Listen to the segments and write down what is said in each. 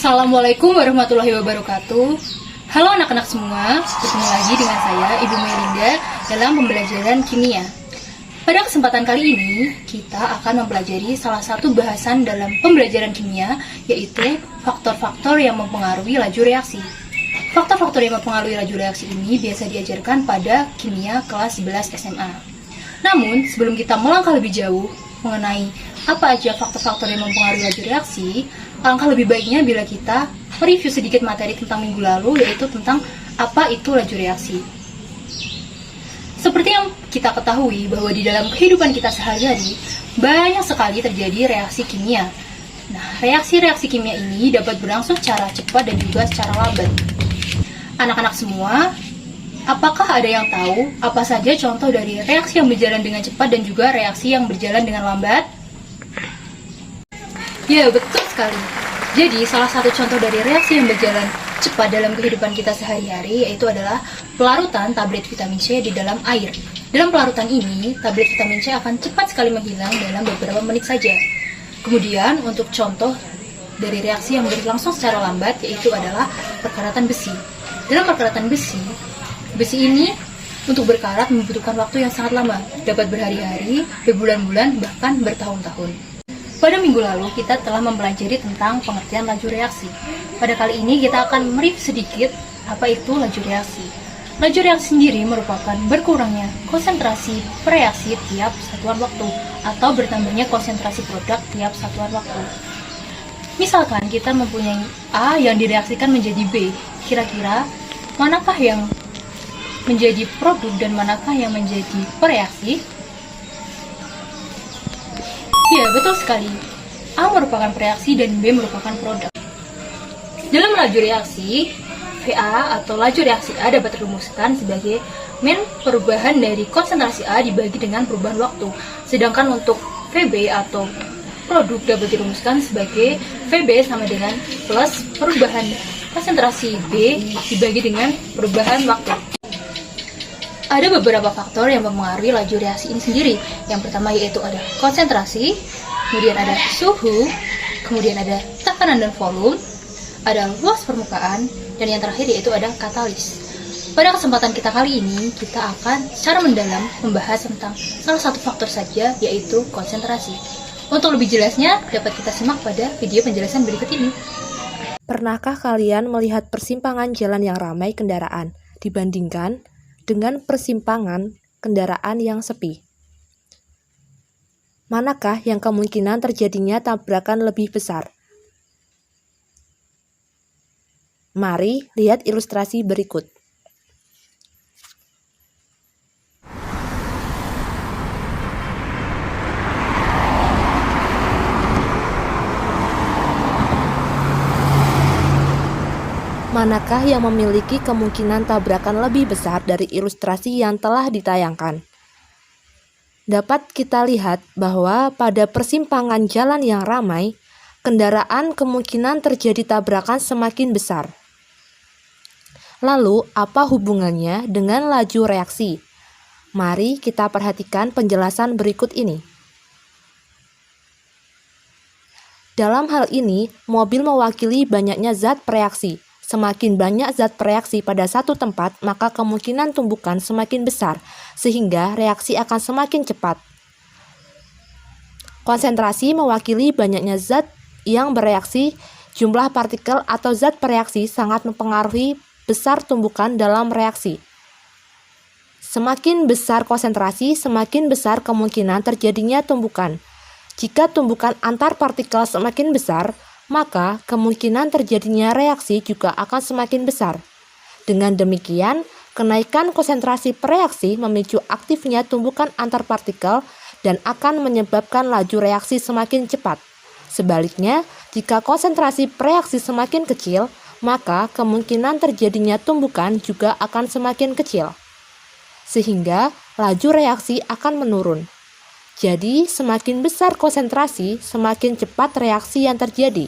Assalamualaikum warahmatullahi wabarakatuh. Halo anak-anak semua, bertemu lagi dengan saya Ibu Melinda dalam pembelajaran kimia. Pada kesempatan kali ini, kita akan mempelajari salah satu bahasan dalam pembelajaran kimia, yaitu faktor-faktor yang mempengaruhi laju reaksi. Faktor-faktor yang mempengaruhi laju reaksi ini biasa diajarkan pada kimia kelas 11 SMA. Namun, sebelum kita melangkah lebih jauh mengenai apa aja faktor-faktor yang mempengaruhi laju reaksi, alangkah lebih baiknya bila kita mereview sedikit materi tentang minggu lalu, yaitu tentang apa itu laju reaksi. Seperti yang kita ketahui bahwa di dalam kehidupan kita sehari-hari, banyak sekali terjadi reaksi kimia. Nah, reaksi-reaksi kimia ini dapat berlangsung secara cepat dan juga secara lambat. Anak-anak semua, apakah ada yang tahu apa saja contoh dari reaksi yang berjalan dengan cepat dan juga reaksi yang berjalan dengan lambat? Ya, betul sekali. Jadi, salah satu contoh dari reaksi yang berjalan cepat dalam kehidupan kita sehari-hari yaitu adalah pelarutan tablet vitamin C di dalam air. Dalam pelarutan ini, tablet vitamin C akan cepat sekali menghilang dalam beberapa menit saja. Kemudian, untuk contoh dari reaksi yang berlangsung secara lambat yaitu adalah perkaratan besi. Dalam perkaratan besi, besi ini untuk berkarat membutuhkan waktu yang sangat lama, dapat berhari-hari, berbulan-bulan, bahkan bertahun-tahun. Pada minggu lalu, kita telah mempelajari tentang pengertian laju reaksi. Pada kali ini, kita akan mereview sedikit apa itu laju reaksi. Laju reaksi sendiri merupakan berkurangnya konsentrasi per reaksi tiap satuan waktu, atau bertambahnya konsentrasi produk tiap satuan waktu. Misalkan kita mempunyai A yang direaksikan menjadi B, kira-kira manakah yang menjadi produk dan manakah yang menjadi pereaksi? Ya, betul sekali. A merupakan pereaksi dan B merupakan produk. Dalam laju reaksi, VA atau laju reaksi A dapat dirumuskan sebagai min perubahan dari konsentrasi A dibagi dengan perubahan waktu. Sedangkan untuk VB atau produk dapat dirumuskan sebagai VB sama dengan plus perubahan konsentrasi B dibagi dengan perubahan waktu. Ada beberapa faktor yang mempengaruhi laju reaksi ini sendiri. Yang pertama yaitu ada konsentrasi, kemudian ada suhu, kemudian ada tekanan dan volume, ada luas permukaan, dan yang terakhir yaitu ada katalis. Pada kesempatan kita kali ini, kita akan secara mendalam membahas tentang salah satu faktor saja, yaitu konsentrasi. Untuk lebih jelasnya, dapat kita simak pada video penjelasan berikut ini. Pernahkah kalian melihat persimpangan jalan yang ramai kendaraan dibandingkan dengan persimpangan kendaraan yang sepi? Manakah yang kemungkinan terjadinya tabrakan lebih besar? Mari lihat ilustrasi berikut. Manakah yang memiliki kemungkinan tabrakan lebih besar dari ilustrasi yang telah ditayangkan? Dapat kita lihat bahwa pada persimpangan jalan yang ramai, kendaraan kemungkinan terjadi tabrakan semakin besar. Lalu, apa hubungannya dengan laju reaksi? Mari kita perhatikan penjelasan berikut ini. Dalam hal ini, mobil mewakili banyaknya zat pereaksi. Semakin banyak zat pereaksi pada satu tempat, maka kemungkinan tumbukan semakin besar, sehingga reaksi akan semakin cepat. Konsentrasi mewakili banyaknya zat yang bereaksi. Jumlah partikel atau zat pereaksi sangat mempengaruhi besar tumbukan dalam reaksi. Semakin besar konsentrasi, semakin besar kemungkinan terjadinya tumbukan. Jika tumbukan antar partikel semakin besar, maka kemungkinan terjadinya reaksi juga akan semakin besar. Dengan demikian, kenaikan konsentrasi pereaksi memicu aktifnya tumbukan antar partikel dan akan menyebabkan laju reaksi semakin cepat. Sebaliknya, jika konsentrasi pereaksi semakin kecil, maka kemungkinan terjadinya tumbukan juga akan semakin kecil. Sehingga laju reaksi akan menurun. Jadi, semakin besar konsentrasi, semakin cepat reaksi yang terjadi.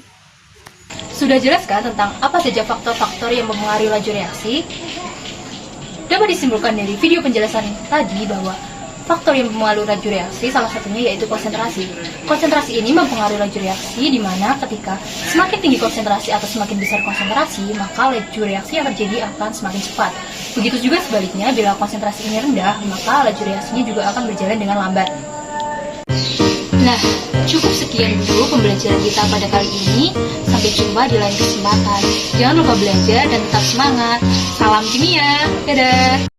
Sudah jelaskan tentang apa saja faktor-faktor yang mempengaruhi laju reaksi? Dapat disimpulkan dari video penjelasan tadi bahwa Faktor yang mempengaruhi laju reaksi salah satunya yaitu konsentrasi. Konsentrasi ini mempengaruhi laju reaksi di mana ketika semakin tinggi konsentrasi atau semakin besar konsentrasi, maka laju reaksi yang terjadi akan semakin cepat. Begitu juga sebaliknya, bila konsentrasi ini rendah, maka laju reaksinya juga akan berjalan dengan lambat. Nah, cukup sekian dulu pembelajaran kita pada kali ini. Sampai jumpa di lain kesempatan. Jangan lupa belajar dan tetap semangat. Salam kimia. Dadah.